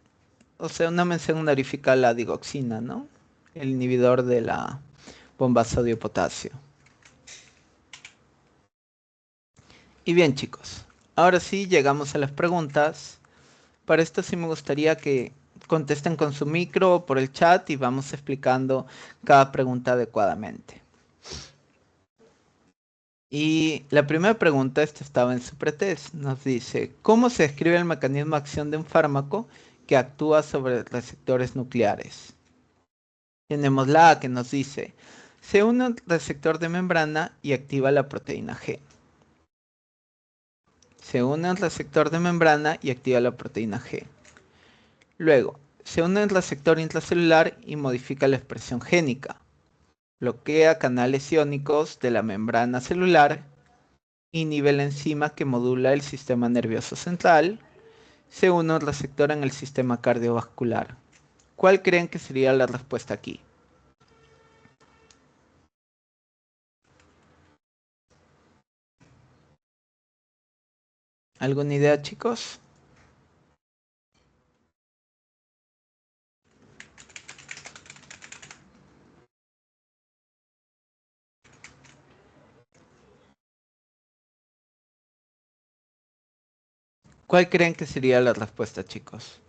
o sea, una mención honorífica a la digoxina, ¿no? El inhibidor de la bomba sodio-potasio. Y bien, chicos, ahora sí llegamos a las preguntas. Para esto sí me gustaría que contesten con su micro por el chat y vamos explicando cada pregunta adecuadamente. Y la primera pregunta, esta estaba en su pretest, nos dice, ¿cómo se describe el mecanismo de acción de un fármaco que actúa sobre receptores nucleares? Tenemos la A que nos dice, se une al receptor de membrana y activa la proteína G. Se une al receptor de membrana y activa la proteína G. Luego, se une al receptor intracelular y modifica la expresión génica. Bloquea canales iónicos de la membrana celular. Inhibe la enzima que modula el sistema nervioso central. Se une al receptor en el sistema cardiovascular. ¿Cuál creen que sería la respuesta aquí? ¿Alguna idea, chicos? ¿Cuál creen que sería la respuesta, chicos?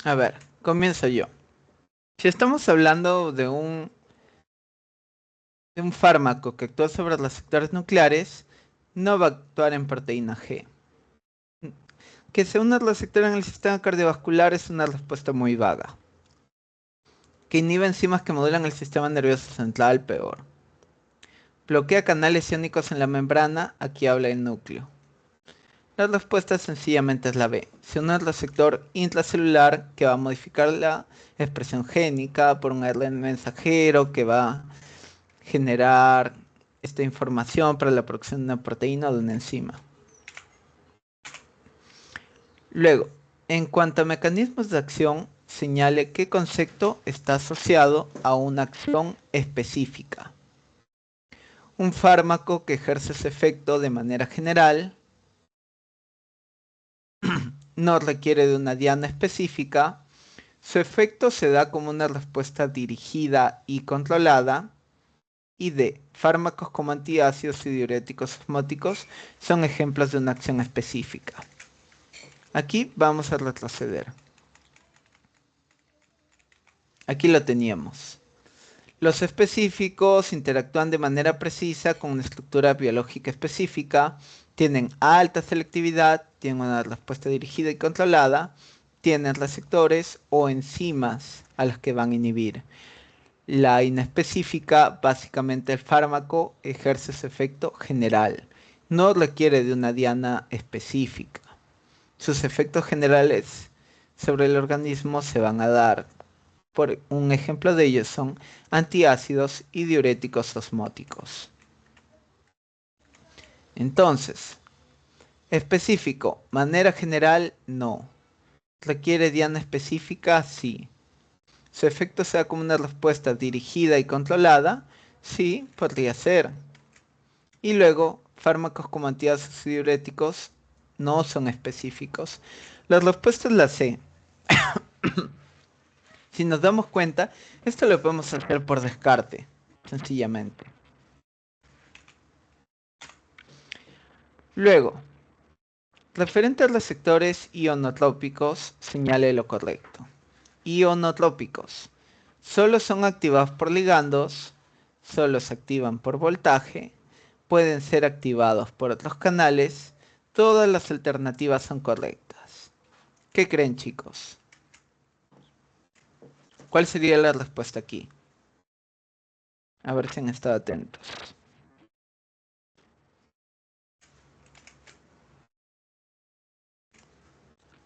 A ver, comienzo yo. Si estamos hablando de un fármaco que actúa sobre los receptores nucleares, no va a actuar en proteína G. Que se una al receptor en el sistema cardiovascular es una respuesta muy vaga. Que inhibe enzimas que modulan el sistema nervioso central, peor. Bloquea canales iónicos en la membrana, aquí habla el núcleo. La respuesta sencillamente es la B. Se une al receptor intracelular que va a modificar la expresión génica por un ARN mensajero que va a generar esta información para la producción de una proteína o de una enzima. Luego, en cuanto a mecanismos de acción, señale qué concepto está asociado a una acción específica. Un fármaco que ejerce su efecto de manera general no requiere de una diana específica. Su efecto se da como una respuesta dirigida y controlada. Y D. Fármacos como antiácidos y diuréticos osmóticos son ejemplos de una acción específica. Aquí vamos a retroceder. Aquí lo teníamos. Los específicos interactúan de manera precisa con una estructura biológica específica, tienen alta selectividad, tienen una respuesta dirigida y controlada, tienen receptores o enzimas a las que van a inhibir. La inespecífica, básicamente el fármaco ejerce su efecto general, no requiere de una diana específica. Sus efectos generales sobre el organismo se van a dar. Por un ejemplo de ellos son antiácidos y diuréticos osmóticos. Entonces, específico, manera general, no. ¿Requiere diana específica? Sí. ¿Su efecto sea como una respuesta dirigida y controlada? Sí, podría ser. Y luego, fármacos como antiácidos y diuréticos no son específicos. La respuesta es la C. Si nos damos cuenta, esto lo podemos hacer por descarte, sencillamente. Luego, Referente a receptores ionotrópicos, señale lo correcto. Ionotrópicos. Solo son activados por ligandos, solo se activan por voltaje, pueden ser activados por otros canales, todas las alternativas son correctas. ¿Qué creen, chicos? ¿Cuál sería la respuesta aquí? A ver si han estado atentos.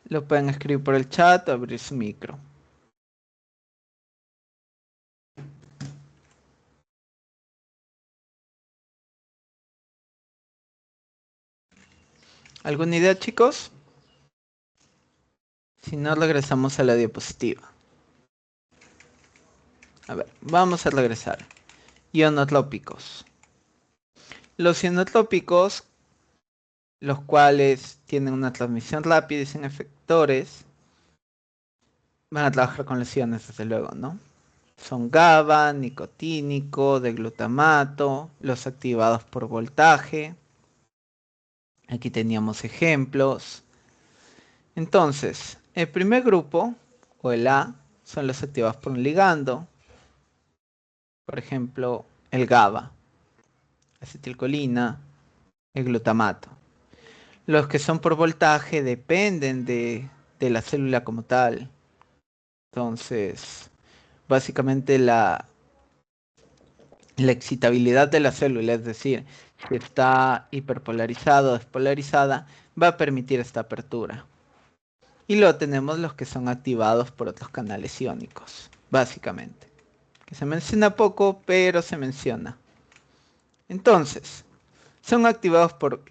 Lo pueden escribir por el chat o abrir su micro. ¿Alguna idea, chicos? Si no, regresamos a la diapositiva. A ver, vamos a regresar. Ionotrópicos. Los ionotrópicos, los cuales tienen una transmisión rápida y sin efectores, van a trabajar con los iones, desde luego, ¿no? Son GABA, nicotínico, de glutamato, los activados por voltaje. Aquí teníamos ejemplos. Entonces, el primer grupo, o el A, son los activados por un ligando. Por ejemplo, el GABA, acetilcolina, el glutamato. Los que son por voltaje dependen de la célula como tal. Entonces, básicamente la excitabilidad de la célula, es decir, si está hiperpolarizada o despolarizada, va a permitir esta apertura. Y luego tenemos los que son activados por otros canales iónicos, básicamente. Que se menciona poco, pero se menciona. Entonces, ¿son activados por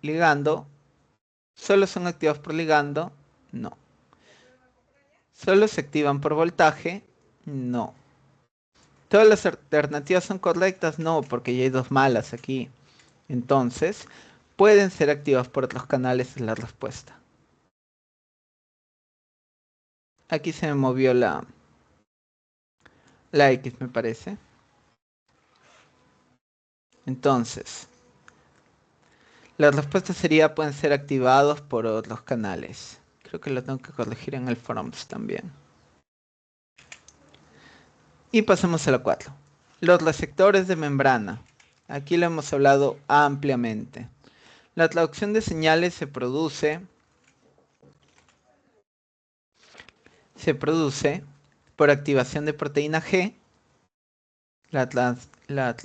ligando? ¿Solo son activados por ligando? No. ¿Solo se activan por voltaje? No. ¿Todas las alternativas son correctas? No, porque ya hay dos malas aquí. Entonces, pueden ser activados por otros canales, es la respuesta. Aquí se me movió la X, me parece. Entonces, la respuesta sería pueden ser activados por otros canales. Creo que lo tengo que corregir en el forums también. Y pasamos a la 4. Los receptores de membrana. Aquí lo hemos hablado ampliamente. La traducción de señales se produce por activación de proteína G. La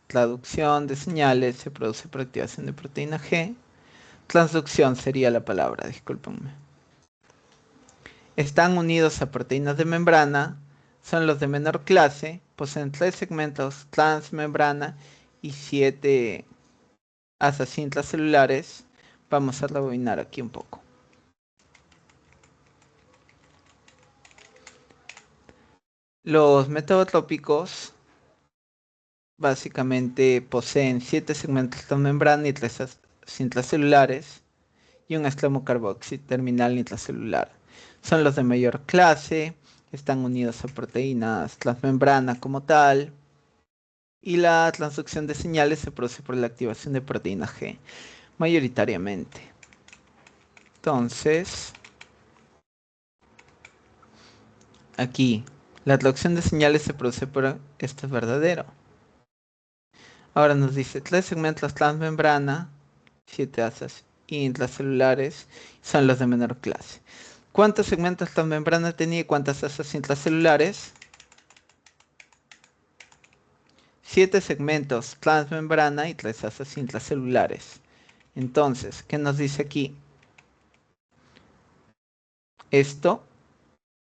traducción de señales se produce por activación de proteína G. Transducción sería la palabra, discúlpenme. Están unidos a proteínas de membrana, son los de menor clase, poseen 3 segmentos transmembrana y 7 asas intracelulares. Vamos a rebobinar aquí un poco. Los metabotrópicos básicamente poseen 7 segmentos transmembrana y 3 asas intracelulares y un extremo carboxil terminal intracelular. Son los de mayor clase, están unidos a proteínas transmembrana como tal, y la transducción de señales se produce por la activación de proteína G, mayoritariamente. Entonces, aquí, la traducción de señales se produce por... Esto es verdadero. Ahora nos dice 3 segmentos transmembrana, 7 asas intracelulares, son los de menor clase. ¿Cuántos segmentos transmembrana tenía y cuántas asas intracelulares? 7 segmentos transmembrana y 3 asas intracelulares. Entonces, ¿qué nos dice aquí? Esto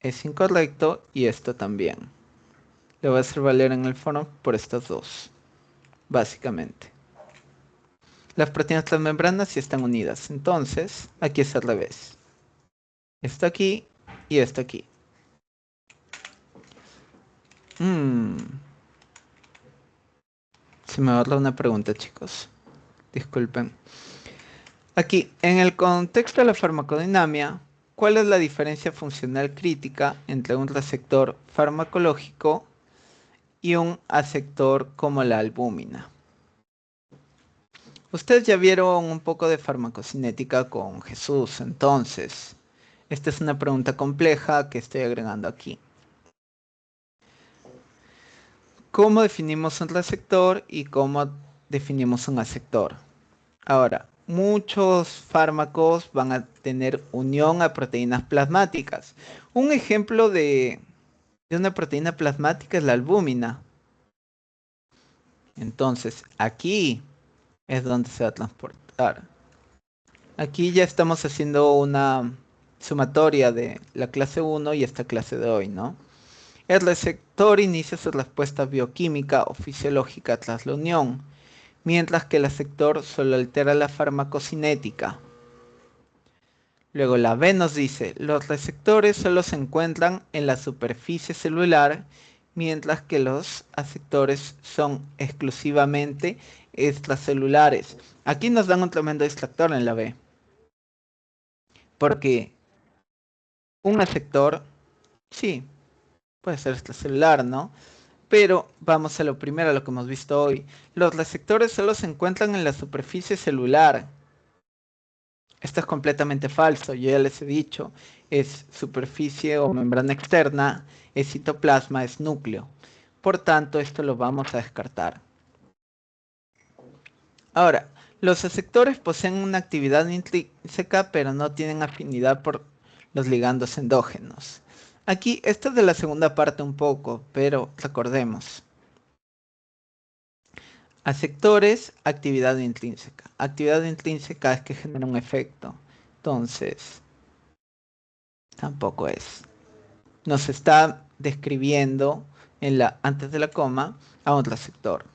es incorrecto y esto también. Le voy a hacer valer en el foro por estos dos, básicamente. Las proteínas transmembranas sí están unidas, entonces aquí es al revés. Esto aquí y esto aquí. Se me borra una pregunta, chicos. Disculpen. Aquí, en el contexto de la farmacodinamia, ¿cuál es la diferencia funcional crítica entre un receptor farmacológico y un aceptor como la albúmina? Ustedes ya vieron un poco de farmacocinética con Jesús, entonces, esta es una pregunta compleja que estoy agregando aquí. ¿Cómo definimos un receptor y cómo definimos un aceptor? Ahora, muchos fármacos van a tener unión a proteínas plasmáticas. Un ejemplo de una proteína plasmática es la albúmina. Entonces, aquí es donde se va a transportar. Aquí ya estamos haciendo una sumatoria de la clase 1 y esta clase de hoy, ¿no? El receptor inicia su respuesta bioquímica o fisiológica tras la unión, mientras que el aceptor solo altera la farmacocinética. Luego la B nos dice, los receptores solo se encuentran en la superficie celular, mientras que los aceptores son exclusivamente extracelulares. Aquí nos dan un tremendo distractor en la B, porque un aceptor, sí, puede ser extracelular, ¿no? Pero vamos a lo primero, a lo que hemos visto hoy. Los receptores solo se encuentran en la superficie celular. Esto es completamente falso, yo ya les he dicho, es superficie o membrana externa, es citoplasma, es núcleo. Por tanto, esto lo vamos a descartar. Ahora, los receptores poseen una actividad intrínseca, pero no tienen afinidad por los ligandos endógenos. Aquí, esto es de la segunda parte un poco, pero recordemos. Aceptores, actividad intrínseca. Actividad intrínseca es que genera un efecto. Entonces, tampoco es. Nos está describiendo antes de la coma a un receptor.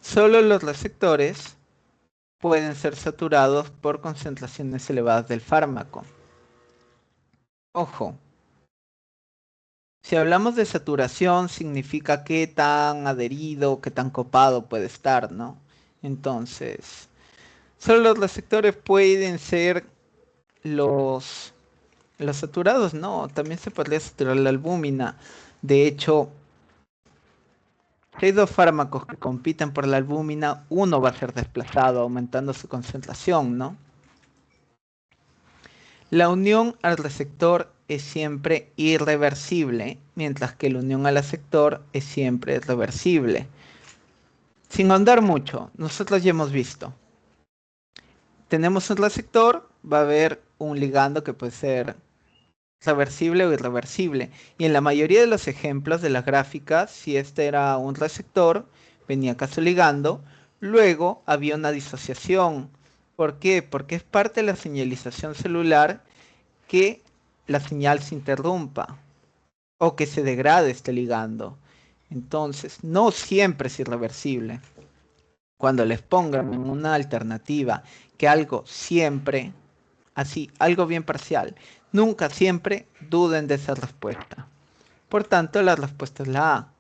Solo los receptores pueden ser saturados por concentraciones elevadas del fármaco. Ojo, si hablamos de saturación significa qué tan adherido, qué tan copado puede estar, ¿no? Entonces, solo los receptores pueden ser los saturados, no, también se podría saturar la albúmina. De hecho, si hay dos fármacos que compiten por la albúmina, uno va a ser desplazado, aumentando su concentración, ¿no? La unión al receptor es siempre irreversible, mientras que la unión al aceptor es siempre reversible. Sin ahondar mucho, nosotros ya hemos visto. Tenemos un receptor, va a haber un ligando que puede ser reversible o irreversible. Y en la mayoría de los ejemplos de las gráficas, si este era un receptor, venía acá su ligando, luego había una disociación. ¿Por qué? Porque es parte de la señalización celular que la señal se interrumpa o que se degrade este ligando. Entonces, no siempre es irreversible. Cuando les pongan en una alternativa que algo siempre, así, algo bien parcial, nunca siempre duden de esa respuesta. Por tanto, la respuesta es la A.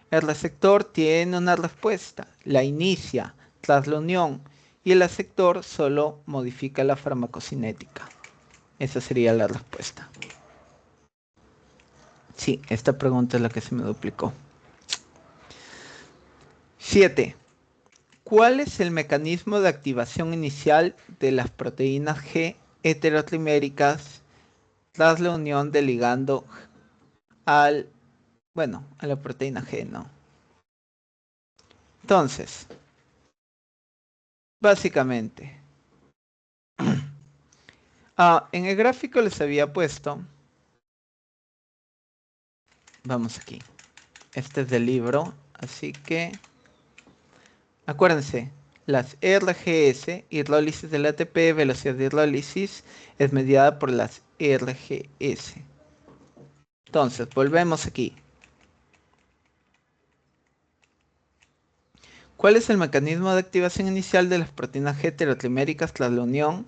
El receptor tiene una respuesta, la inicia tras la unión y el aceptor solo modifica la farmacocinética. Esa sería la respuesta. Sí, esta pregunta es la que se me duplicó. 7. ¿Cuál es el mecanismo de activación inicial de las proteínas G heterotriméricas tras la unión del ligando a la proteína G, ¿no? Entonces, básicamente, en el gráfico les había puesto, vamos aquí, este es del libro, así que, acuérdense, las RGS, hidrólisis del ATP, velocidad de hidrólisis, es mediada por las RGS. Entonces, volvemos aquí. ¿Cuál es el mecanismo de activación inicial de las proteínas G heterotriméricas tras la unión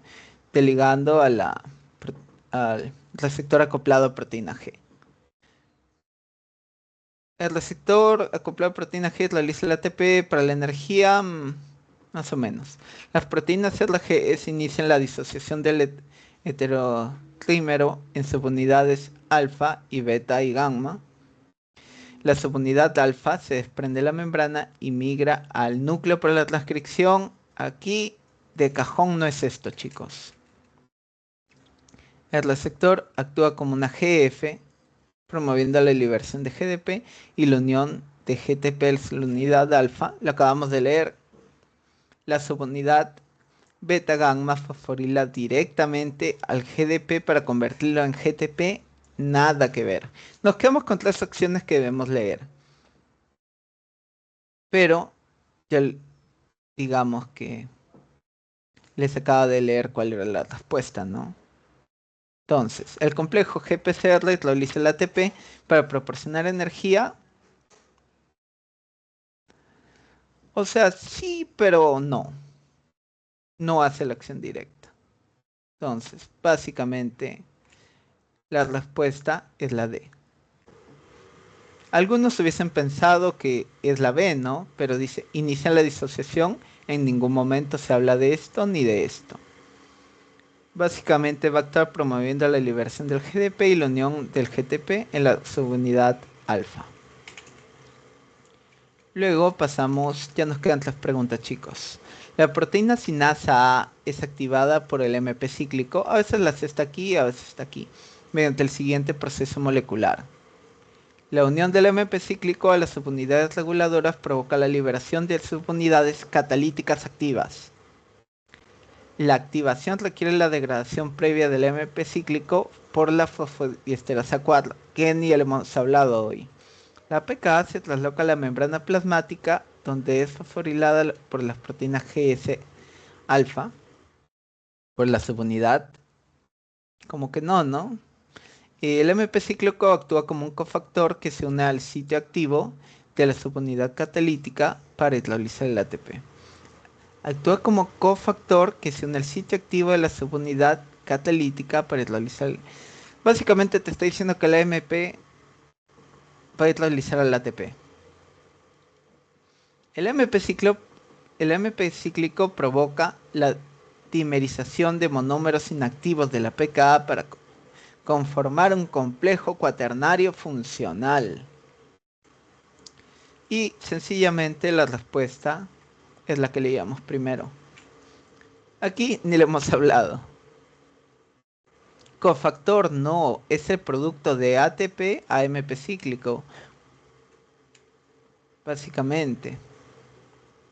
del ligando al receptor acoplado a proteína G? El receptor acoplado a proteína G realiza el ATP para la energía, más o menos. Las proteínas RGS inician la disociación del heterotrímero en subunidades alfa y beta y gamma. La subunidad alfa se desprende de la membrana y migra al núcleo por la transcripción. Aquí de cajón no es esto, chicos. El receptor actúa como una GF, promoviendo la liberación de GDP y la unión de GTP es la unidad alfa. Lo acabamos de leer. La subunidad beta gamma fosforila directamente al GDP para convertirlo en GTP. Nada que ver. Nos quedamos con tres acciones que debemos leer. Pero ya digamos que les acaba de leer cuál era la respuesta, ¿no? Entonces, el complejo GPCR realiza el ATP para proporcionar energía. O sea, sí, pero no. No hace la acción directa. Entonces, básicamente, la respuesta es la D. Algunos hubiesen pensado que es la B, ¿no? Pero dice, inicia la disociación, en ningún momento se habla de esto ni de esto. Básicamente va a actuar promoviendo la liberación del GDP y la unión del GTP en la subunidad alfa. Luego pasamos, ya nos quedan tres preguntas, chicos. La proteína sinasa A es activada por el MP cíclico, a veces la C está aquí, a veces está aquí, mediante el siguiente proceso molecular. La unión del MP cíclico a las subunidades reguladoras provoca la liberación de subunidades catalíticas activas. La activación requiere la degradación previa del MP cíclico por la fosfodiesterasa 4, que ni le hemos hablado hoy. La pKa se trasloca a la membrana plasmática, donde es fosforilada por las proteínas GS alfa, por la subunidad. Como que no, ¿no? El MP cíclico actúa como un cofactor que se une al sitio activo de la subunidad catalítica para hidrolizar el ATP. Actúa como cofactor que se une al sitio activo de la subunidad catalítica para hidrolizar. Básicamente te está diciendo que la MP va a hidrolizar al ATP. El MP cíclico provoca la dimerización de monómeros inactivos de la pKa para conformar un complejo cuaternario funcional. Y sencillamente la respuesta es la que leíamos primero. Aquí ni le hemos hablado. Cofactor no, es el producto de ATP a MP cíclico. Básicamente.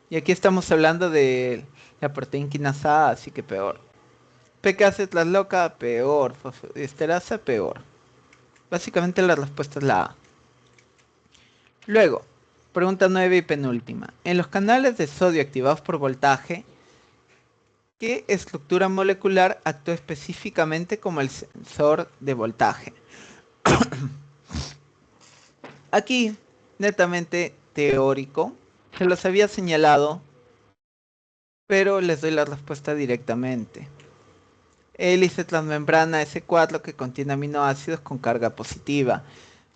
Y aquí estamos hablando de la proteína quinasa A, así que peor. pKa se trasloca, peor. Fosfodiesterasa, peor. Básicamente la respuesta es la A. Luego, pregunta 9 y penúltima. En los canales de sodio activados por voltaje, ¿qué estructura molecular actúa específicamente como el sensor de voltaje? Aquí, netamente teórico, se los había señalado, pero les doy la respuesta directamente. Hélice transmembrana S4 que contiene aminoácidos con carga positiva.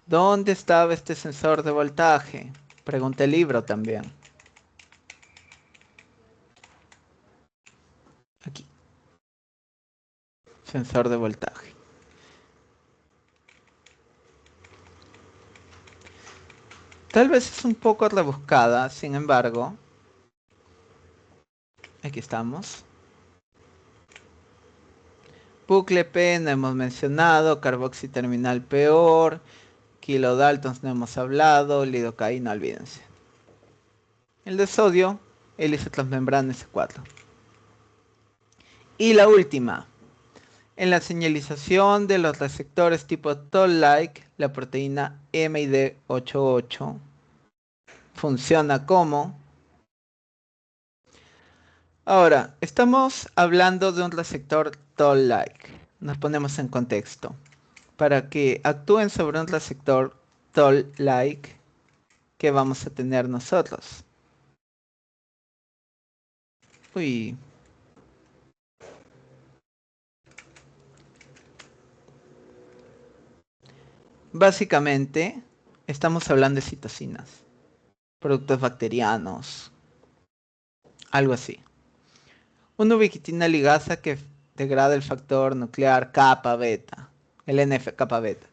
¿Dónde estaba este sensor de voltaje? Pregunta el libro también. Aquí. Sensor de voltaje. Tal vez es un poco rebuscada, sin embargo. Aquí estamos. Bucle P no hemos mencionado. Carboxiterminal peor. Kilodaltons no hemos hablado. Lidocaína, olvídense. El de sodio, hélice transmembrana S4. Y la última. En la señalización de los receptores tipo Toll-like, la proteína MID88 funciona como... Ahora, estamos hablando de un receptor Toll-like. Nos ponemos en contexto. Para que actúen sobre un receptor Toll-like, ¿qué vamos a tener nosotros? Uy. Básicamente, estamos hablando de citocinas, productos bacterianos, algo así. Una ubiquitina ligasa que degrada el factor nuclear kappa beta, el NF kappa beta.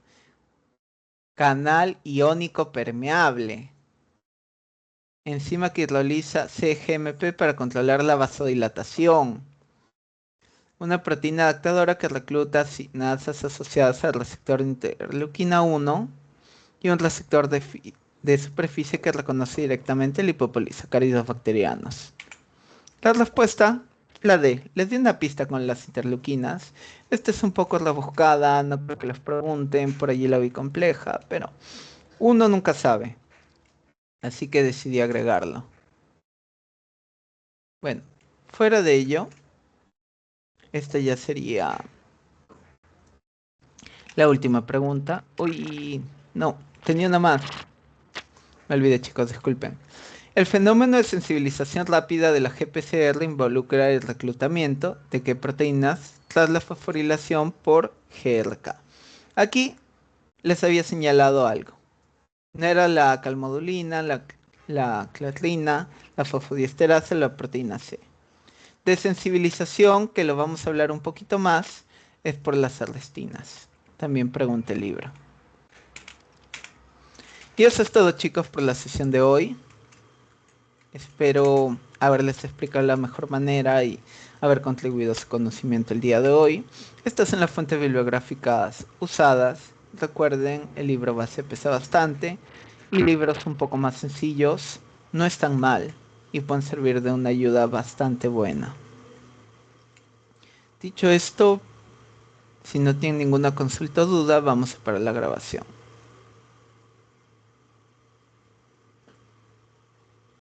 Canal iónico permeable. Enzima que hidroliza CGMP para controlar la vasodilatación. Una proteína adaptadora que recluta sinasas asociadas al receptor de interleuquina 1 y un receptor de superficie que reconoce directamente lipopolisacáridos bacterianos. La respuesta, la D. Les di una pista con las interleuquinas. Esta es un poco rebuscada, no creo que les pregunten, por allí la vi compleja, pero uno nunca sabe. Así que decidí agregarlo. Bueno, fuera de ello, esta ya sería la última pregunta. Uy, no, tenía una más. Me olvidé, chicos, disculpen. El fenómeno de sensibilización rápida de la GPCR involucra el reclutamiento de qué proteínas tras la fosforilación por GRK. Aquí les había señalado algo. No era la calmodulina, la clatrina, la fosfodiesterasa, la proteína C. De sensibilización, que lo vamos a hablar un poquito más, es por las arrestinas. También pregunta el libro. Y eso es todo, chicos, por la sesión de hoy. Espero haberles explicado de la mejor manera y haber contribuido a su conocimiento el día de hoy. Estas son las fuentes bibliográficas usadas. Recuerden, el libro base pesa bastante y libros un poco más sencillos no están mal y pueden servir de una ayuda bastante buena. Dicho esto, si no tienen ninguna consulta o duda, vamos a parar la grabación.